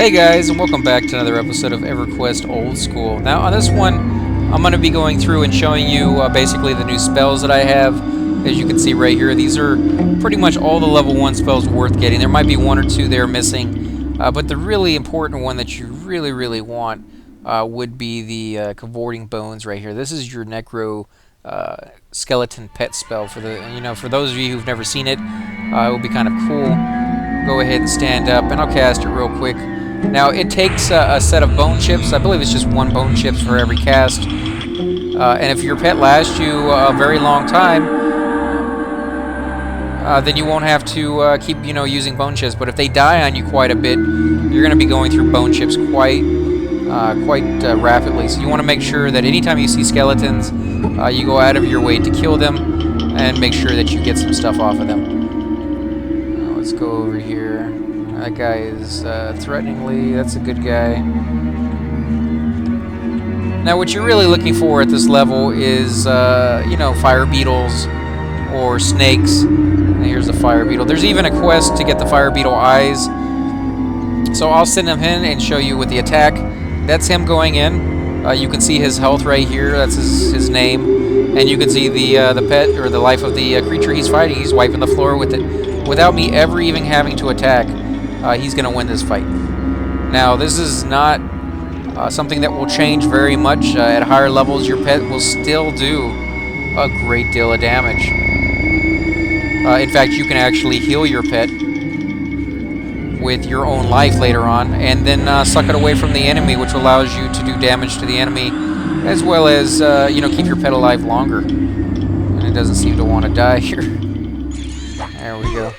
Hey guys, and welcome back to another episode of Everquest Old School. Now on this one, I'm going to be going through and showing you basically the new spells that I have. As you can see right here, these are pretty much all the level 1 spells worth getting. There might be one or two there missing, but the really important one that you really want would be the Cavorting Bones right here. This is your Necro skeleton pet spell. For those of you who've never seen it, it will be kind of cool. Go ahead and stand up, and I'll cast it real quick. Now, it takes a set of bone chips. I believe it's just one bone chips for every cast. And if your pet lasts you a very long time, then you won't have to keep, using bone chips. But if they die on you quite a bit, you're going to be going through bone chips quite rapidly. So you want to make sure that anytime you see skeletons, you go out of your way to kill them and make sure that you get some stuff off of them. Let's go over here. That guy is threateningly. That's a good guy. Now, what you're really looking for at this level is, fire beetles or snakes. And here's the fire beetle. There's even a quest to get the fire beetle eyes. So I'll send him in and show you with the attack. That's him going in. You can see his health right here. That's his name. And you can see the pet, or the life of the creature he's fighting. He's wiping the floor with it. Without me ever even having to attack, he's going to win this fight. Now, this is not something that will change very much. At higher levels, your pet will still do a great deal of damage. In fact, you can actually heal your pet with your own life later on, and then suck it away from the enemy, which allows you to do damage to the enemy, as well as, keep your pet alive longer. And it doesn't seem to want to die here. There we go.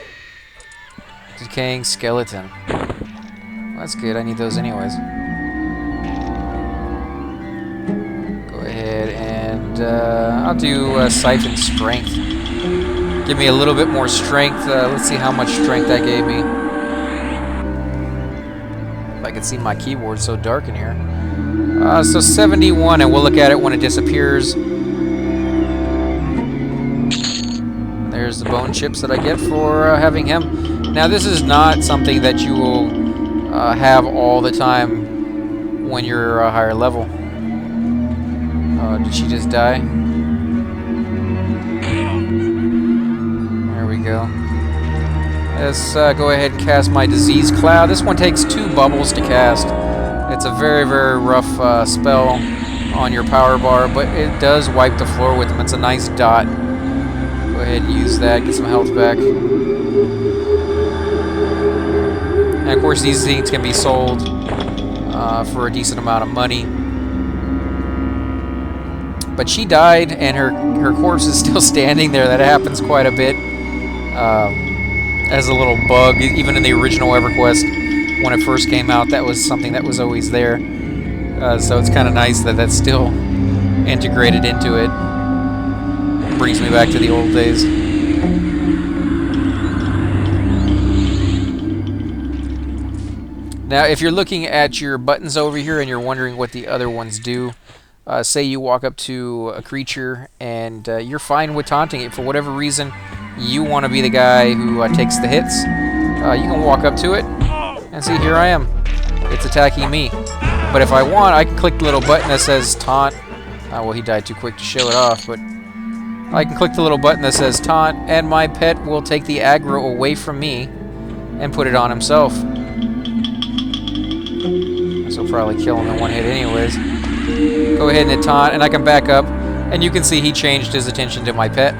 Decaying skeleton. Well, that's good. I need those anyways. Go ahead and I'll do Siphon Strength. Give me a little bit more strength. Let's see how much strength that gave me. If I can see my keyboard, so dark in here. So 71, and we'll look at it when it disappears. There's the bone chips that I get for having him. Now, this is not something that you will have all the time when you're a higher level. Did she just die? There we go. Let's go ahead and cast my Disease Cloud. This one takes 2 bubbles to cast. It's a very rough spell on your power bar, but it does wipe the floor with them. It's a nice dot. Go ahead and use that, get some health back. And of course, these things can be sold for a decent amount of money. But she died, and her corpse is still standing there. That happens quite a bit. As a little bug, even in the original Everquest, when it first came out, that was something that was always there. So it's kind of nice that that's still integrated into it. Brings me back to the old days. Now, if you're looking at your buttons over here and you're wondering what the other ones do, say you walk up to a creature and you're fine with taunting it. For whatever reason, you want to be the guy who takes the hits. You can walk up to it and see, here I am. It's attacking me. But if I want, I can click the little button that says taunt. Well, he died too quick to show it off, but I can click the little button that says taunt, and my pet will take the aggro away from me and put it on himself. This will probably kill him in one hit anyways. Go ahead and hit taunt, and I can back up, and you can see he changed his attention to my pet.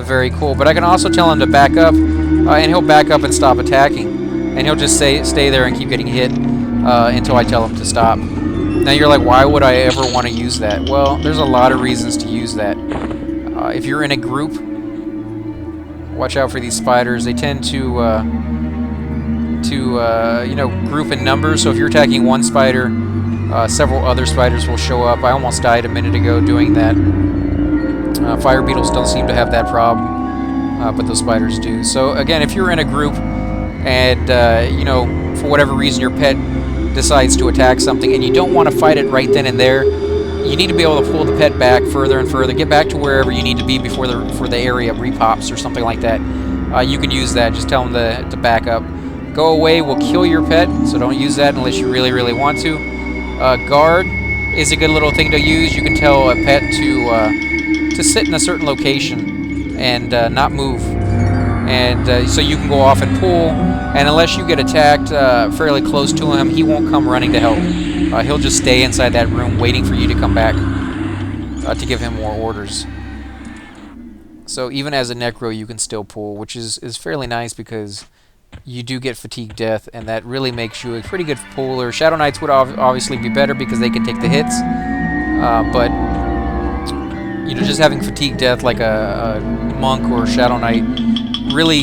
Very cool. But I can also tell him to back up, and he'll back up and stop attacking. And he'll just stay there and keep getting hit until I tell him to stop. Now you're like, why would I ever want to use that? Well, there's a lot of reasons to use that. If you're in a group, watch out for these spiders. They tend to group in numbers. So if you're attacking one spider, several other spiders will show up. I almost died a minute ago doing that. Fire beetles don't seem to have that problem, but those spiders do. So again, if you're in a group and for whatever reason your pet decides to attack something and you don't want to fight it right then and there, you need to be able to pull the pet back further and further, get back to wherever you need to be before the area repops or something like that. You can use that. Just tell them to back up. Go away will kill your pet, so don't use that unless you really, really want to. Guard is a good little thing to use. You can tell a pet to sit in a certain location and not move. And so you can go off and pull, and unless you get attacked fairly close to him, he won't come running to help. He'll just stay inside that room waiting for you to come back to give him more orders. So even as a Necro, you can still pull, which is fairly nice because you do get fatigue death, and that really makes you a pretty good puller. Shadow Knights would obviously be better because they can take the hits, but you know, just having fatigue death like a monk or a Shadow Knight really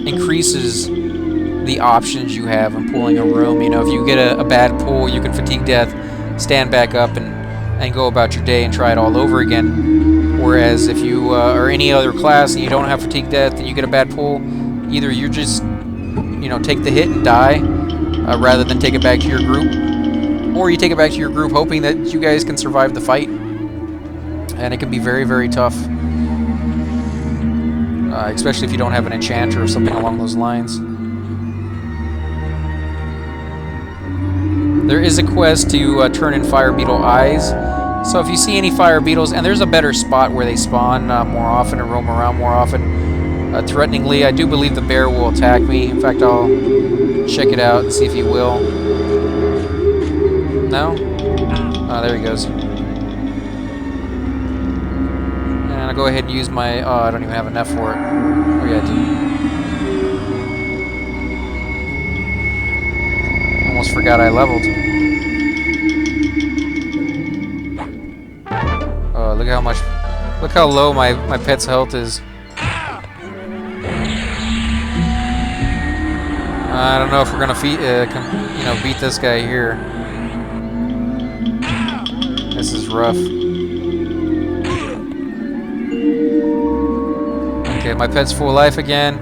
increases the options you have in pulling a room. You know, if you get a bad pull, you can fatigue death, stand back up, and go about your day and try it all over again. Whereas if you are any other class and you don't have fatigue death and you get a bad pull, either you just, you know, take the hit and die rather than take it back to your group, or you take it back to your group hoping that you guys can survive the fight. And it can be very, very tough. Especially if you don't have an enchanter or something along those lines. There is a quest to turn in fire beetle eyes. So if you see any fire beetles, and there's a better spot where they spawn more often and roam around more often, threateningly, I do believe the bear will attack me. In fact, I'll check it out and see if he will. No? Oh, there he goes. I'll go ahead and use my... Oh, I don't even have enough for it. Oh, yeah, I do. Almost forgot I leveled. Oh, look how much... Look how low my pet's health is. I don't know if we're gonna you know, beat this guy here. This is rough. Okay, my pet's full life again.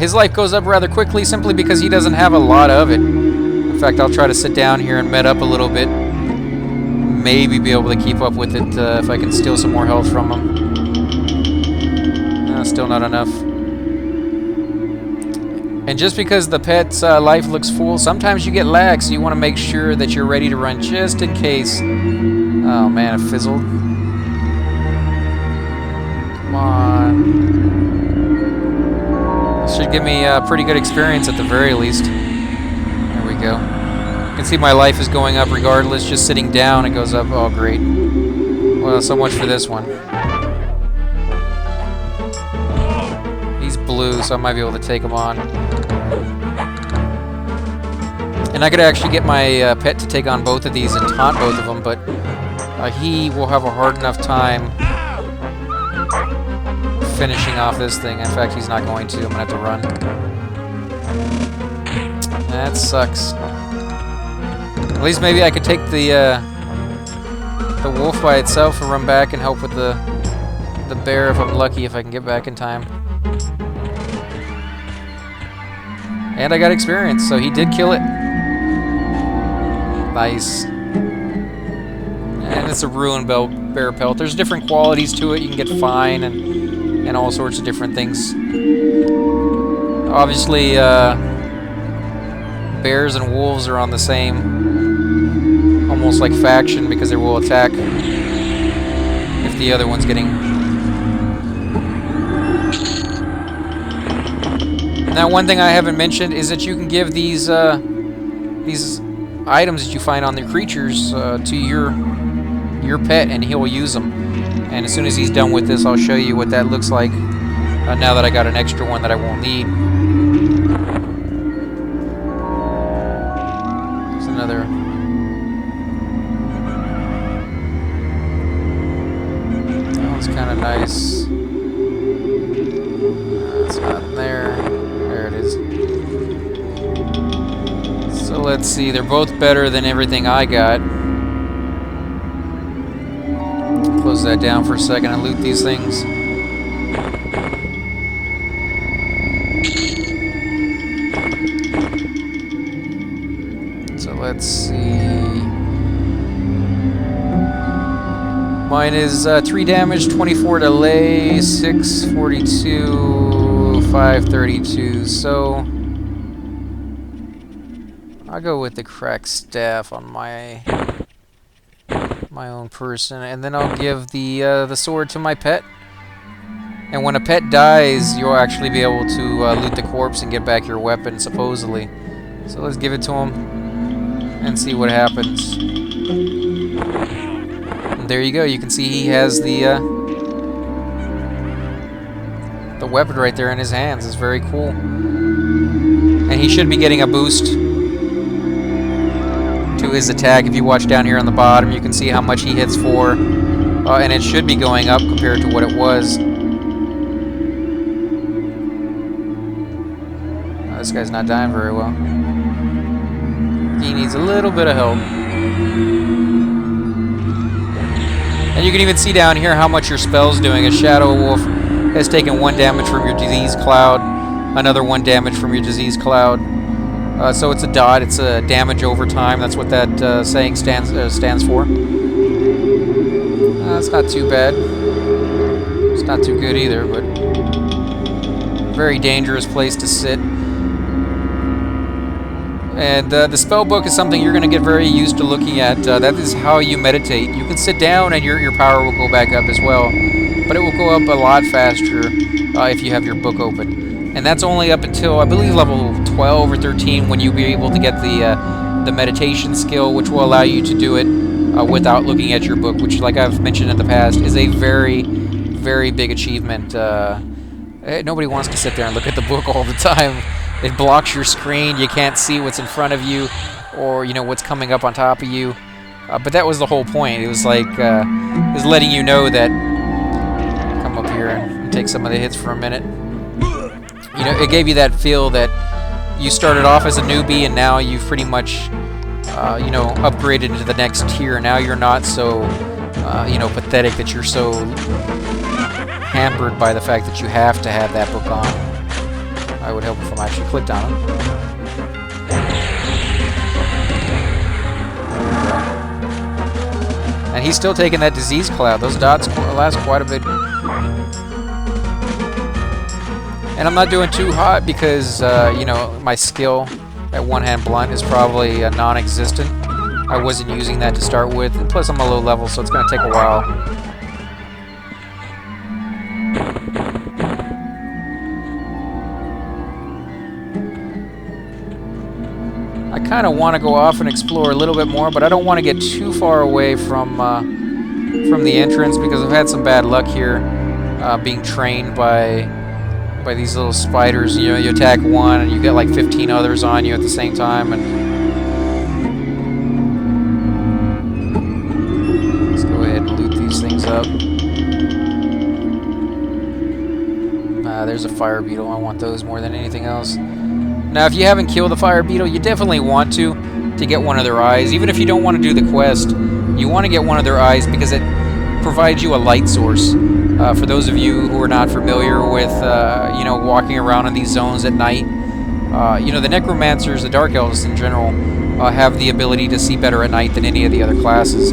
His life goes up rather quickly simply because he doesn't have a lot of it. In fact, I'll try to sit down here and med up a little bit. Maybe be able to keep up with it if I can steal some more health from him. No, still not enough. And just because the pet's life looks full, sometimes you get lag, so you want to make sure that you're ready to run just in case. Oh man, it fizzled. Come on. This should give me a pretty good experience at the very least. There we go. You can see my life is going up regardless. Just sitting down, it goes up. Oh, great. Well, so much for this one. He's blue, so I might be able to take him on. And I could actually get my pet to take on both of these and taunt both of them, but he will have a hard enough time finishing off this thing. In fact, he's not going to. I'm going to have to run. That sucks. At least maybe I could take the wolf by itself and run back and help with the bear if I'm lucky, if I can get back in time. And I got experience, so he did kill it. Nice. And it's a ruined bear pelt. There's different qualities to it. You can get fine and all sorts of different things. Obviously, bears and wolves are on the same, almost like faction, because they will attack if the other one's getting... Now, one thing I haven't mentioned is that you can give these items that you find on the creatures to your pet, and he'll use them. And as soon as he's done with this, I'll show you what that looks like. Now that I got an extra one that I won't need. There's another. That one's kind of nice. It's not there. There it is. So let's see. They're both better than everything I got. Close that down for a second and loot these things. So let's see. Mine is 3 damage, 24 delay, 642, 532. So I'll go with the cracked staff on my own person, and then I'll give the sword to my pet. And when a pet dies, you'll actually be able to loot the corpse and get back your weapon, supposedly. So let's give it to him and see what happens. And there you go. You can see he has the weapon right there in his hands. It's very cool. And he should be getting a boost to his attack. If you watch down here on the bottom, you can see how much he hits for. And it should be going up compared to what it was. This guy's not dying very well. He needs a little bit of help. And you can even see down here how much your spell's doing. A Shadow Wolf has taken 1 damage from your disease cloud, another 1 damage from your disease cloud. So it's a dot, it's a damage over time. That's what that saying stands for. It's not too bad. It's not too good either, but very dangerous place to sit. And the spell book is something you're going to get very used to looking at. That is how you meditate. You can sit down and your power will go back up as well. But it will go up a lot faster if you have your book open. And that's only up until, I believe, level 12 or 13 when you'll be able to get the meditation skill, which will allow you to do it without looking at your book, which, like I've mentioned in the past, is a very, very big achievement. Nobody wants to sit there and look at the book all the time. It blocks your screen. You can't see what's in front of you, or what's coming up on top of you. But that was the whole point. It was like it was letting you know that. Come up here and take some of the hits for a minute. It gave you that feel that you started off as a newbie and now you've pretty much upgraded into the next tier. Now you're not so pathetic that you're so hampered by the fact that you have to have that book on. I would help if I actually clicked on him. And he's still taking that disease cloud. Those dots last quite a bit. And I'm not doing too hot because, my skill at one-hand blunt is probably non-existent. I wasn't using that to start with. And plus, I'm a low level, so it's going to take a while. I kind of want to go off and explore a little bit more, but I don't want to get too far away from the entrance because I've had some bad luck here being trained by these little spiders. You attack one and you get like 15 others on you at the same time. And let's go ahead and loot these things up. There's a fire beetle. I want those more than anything else. Now, if you haven't killed the fire beetle, you definitely want to get one of their eyes. Even if you don't want to do the quest, you want to get one of their eyes because it provides you a light source. For those of you who are not familiar with, walking around in these zones at night, the necromancers, the dark elves in general, have the ability to see better at night than any of the other classes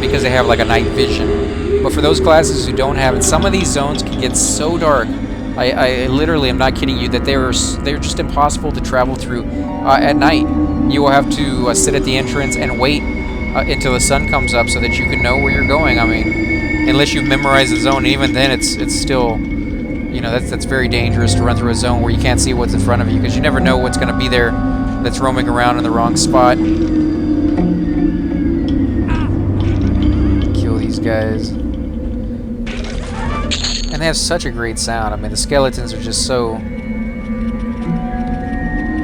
because they have like a night vision. But for those classes who don't have it, some of these zones can get so dark. I literally am not kidding you that they're just impossible to travel through at night. You will have to sit at the entrance and wait until the sun comes up so that you can know where you're going. I mean, unless you've memorized the zone, and even then it's still, that's very dangerous to run through a zone where you can't see what's in front of you because you never know what's going to be there that's roaming around in the wrong spot. Kill these guys. And they have such a great sound. I mean, the skeletons are just so...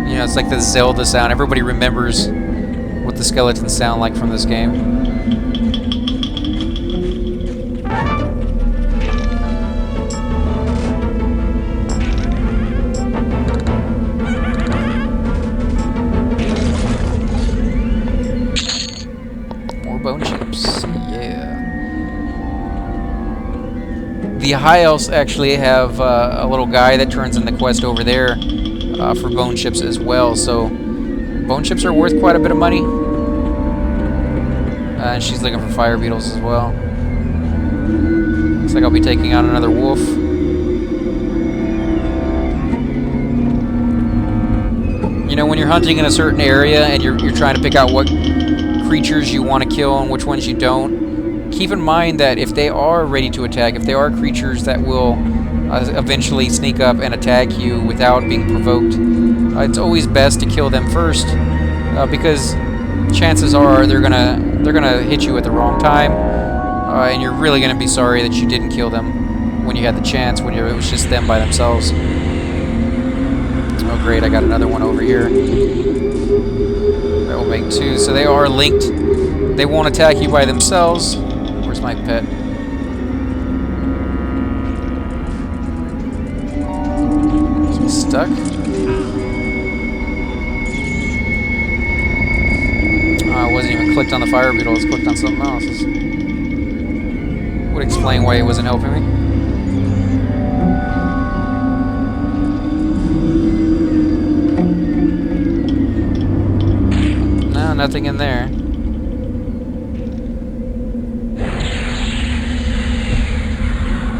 it's like the Zelda sound. Everybody remembers what the skeletons sound like from this game. More bone chips. Yeah. The High Elves actually have a little guy that turns in the quest over there for bone chips as well. So bone chips are worth quite a bit of money. And she's looking for fire beetles as well. Looks like I'll be taking on another wolf. You know, when you're hunting in a certain area and you're trying to pick out what creatures you want to kill and which ones you don't, keep in mind that if they are ready to attack, if they are creatures that will eventually sneak up and attack you without being provoked, it's always best to kill them first, because chances are they're gonna hit you at the wrong time, and you're really gonna be sorry that you didn't kill them when you had the chance, when it was just them by themselves. Oh great, I got another one over here. That will make 2. So they are linked. They won't attack you by themselves. Where's my pet? Is he stuck? I wasn't even clicked on the fire beetle. I was clicked on something else. This would explain why he wasn't helping me. Nothing in there.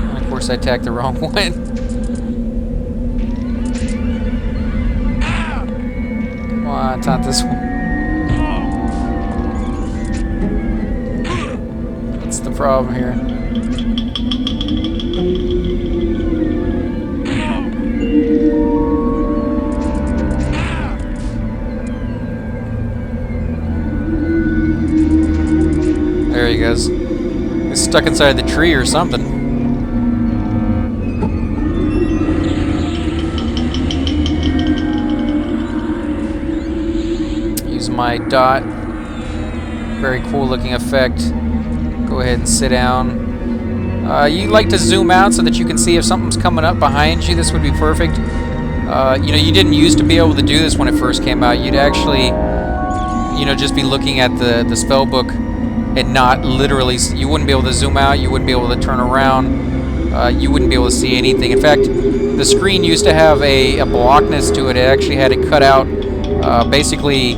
And of course I attacked the wrong one. Come on, it's not this one. What's the problem here? There he goes. He's stuck inside the tree or something. Use my dot. Very cool looking effect. Go ahead and sit down. You like to zoom out so that you can see if something's coming up behind you. This would be perfect. You know, you didn't used to be able to do this when it first came out. You'd actually, you know, just be looking at the spell book and not literally, you wouldn't be able to zoom out, you wouldn't be able to turn around, you wouldn't be able to see anything. In fact, the screen used to have a blockness to it. It actually had it cut out. Basically,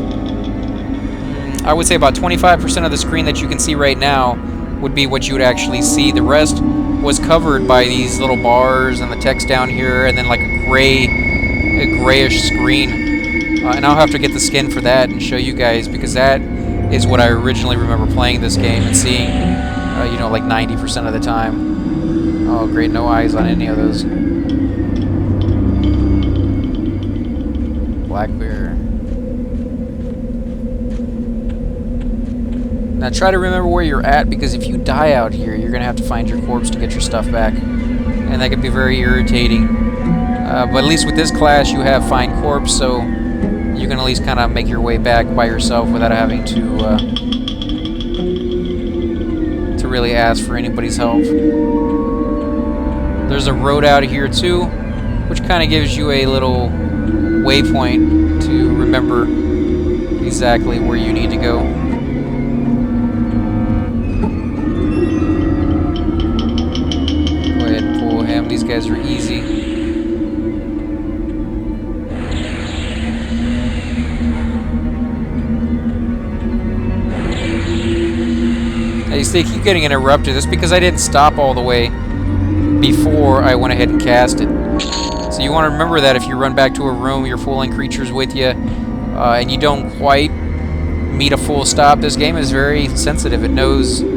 I would say about 25% of the screen that you can see right now would be what you would actually see. The rest was covered by these little bars and the text down here, and then like a grayish screen. And I'll have to get the skin for that and show you guys, because that is what I originally remember playing this game and seeing, you know, like 90% of the time. Oh great, no eyes on any of those. Black bear. Now try to remember where you're at, because if you die out here, you're going to have to find your corpse to get your stuff back. And that can be very irritating. But at least with this class you have find corpse, so you can at least kind of make your way back by yourself without having to really ask for anybody's help. There's a road out here too, which kind of gives you a little waypoint to remember exactly where you need to go. Go ahead and pull him. These guys are easy. They keep getting interrupted. That's because I didn't stop all the way before I went ahead and cast it. So you want to remember that if you run back to a room, you're pulling creatures with you, and you don't quite meet a full stop. This game is very sensitive. It knows, and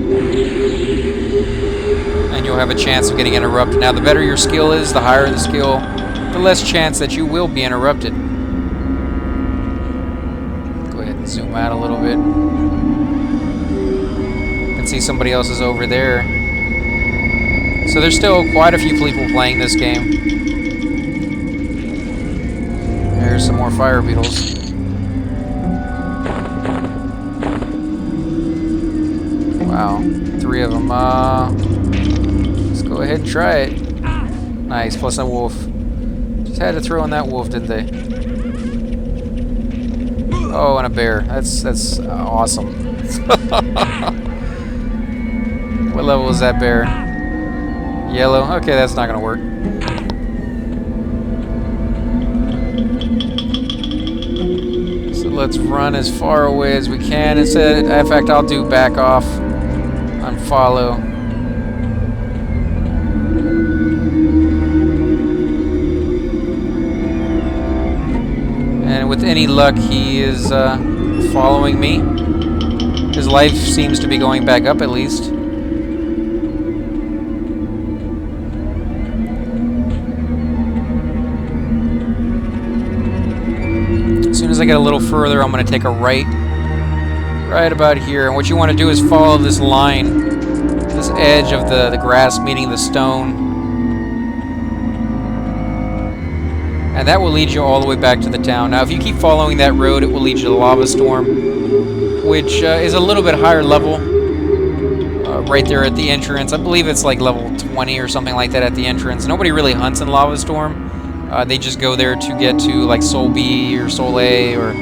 you'll have a chance of getting interrupted. Now, the better your skill is, the higher the skill, the less chance that you will be interrupted. Go ahead and zoom out a little bit. See, somebody else is over there. So there's still quite a few people playing this game. There's some more fire beetles. Wow, 3 of them. Let's go ahead and try it. Nice, plus a wolf. Just had to throw in that wolf, didn't they? Oh, and a bear. That's awesome. What level is that bear? Yellow? Okay, that's not gonna work. So let's run as far away as we can. Instead, in fact, I'll do back off and follow. And And with any luck, he is following me. His life seems to be going back up, at least. As soon as I get a little further, I'm going to take a right about here. And what you want to do is follow this line, this edge of the grass meeting the stone. And that will lead you all the way back to the town. Now, if you keep following that road, it will lead you to the lava storm, which is a little bit higher level, right there at the entrance. I believe it's like level 20 or something like that at the entrance. Nobody really hunts in lava storm. They just go there to get to like Sol B or Sol A or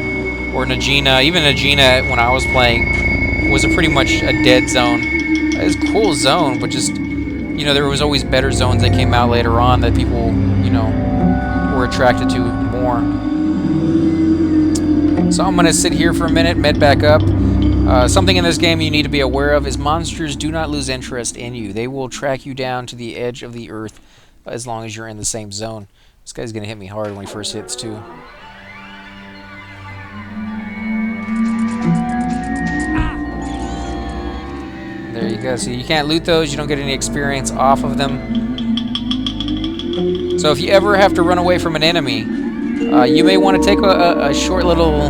Najina. Even Najina, when I was playing, was pretty much a dead zone. It's a cool zone, but just, you know, there was always better zones that came out later on that people, you know, were attracted to more. So I'm going to sit here for a minute, med back up. Something in this game you need to be aware of is monsters do not lose interest in you. They will track you down to the edge of the earth as long as you're in the same zone. This guy's going to hit me hard when he first hits, too. There you go. So you can't loot those. You don't get any experience off of them. So if you ever have to run away from an enemy, you may want to take a short little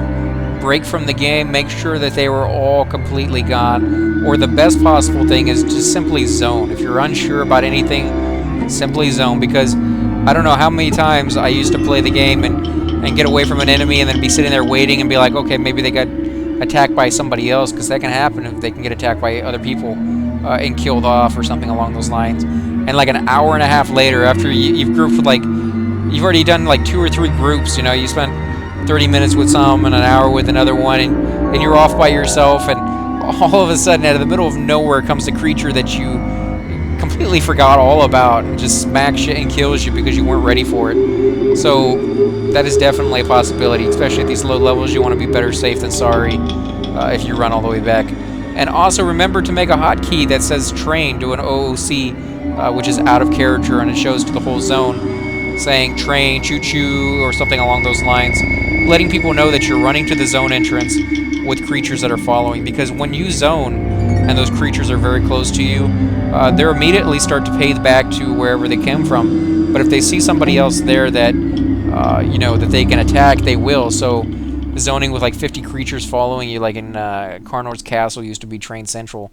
break from the game. Make sure that they were all completely gone. Or the best possible thing is just simply zone. If you're unsure about anything, simply zone. Because I don't know how many times I used to play the game and get away from an enemy and then be sitting there waiting and be like, okay, maybe they got attacked by somebody else, because that can happen if they can get attacked by other people and killed off or something along those lines. And like an hour and a half later, after you've grouped with, like, you've already done like 2 or 3 groups, you know, you spent 30 minutes with some and an hour with another one, and you're off by yourself, and all of a sudden out of the middle of nowhere comes a creature that you completely forgot all about and just smacks you and kills you because you weren't ready for it. So that is definitely a possibility, especially at these low levels. You want to be better safe than sorry if you run all the way back. And also remember to make a hotkey that says train to an OOC, which is out of character, and it shows to the whole zone saying train, choo-choo, or something along those lines, letting people know that you're running to the zone entrance with creatures that are following. Because when you zone and those creatures are very close to you, they'll immediately start to pay back to wherever they came from. But if they see somebody else there that you know, that they can attack, they will. So zoning with like 50 creatures following you, like in Carnor's Castle used to be Train Central,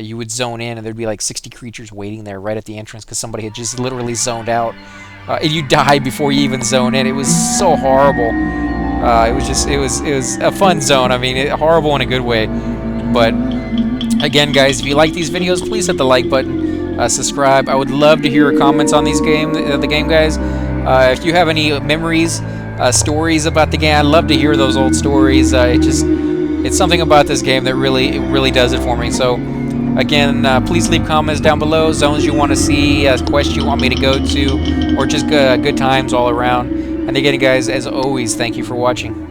you would zone in and there'd be like 60 creatures waiting there right at the entrance because somebody had just literally zoned out. And you die before you even zone in. It was so horrible. It was a fun zone. I mean, horrible in a good way. But again, guys, if you like these videos, please hit the like button, subscribe. I would love to hear your comments on these the game, guys. If you have any memories, stories about the game, I'd love to hear those old stories. It's something about this game that really does it for me. So again, please leave comments down below, zones you want to see, quests you want me to go to, or just good times all around. And again, guys, as always, thank you for watching.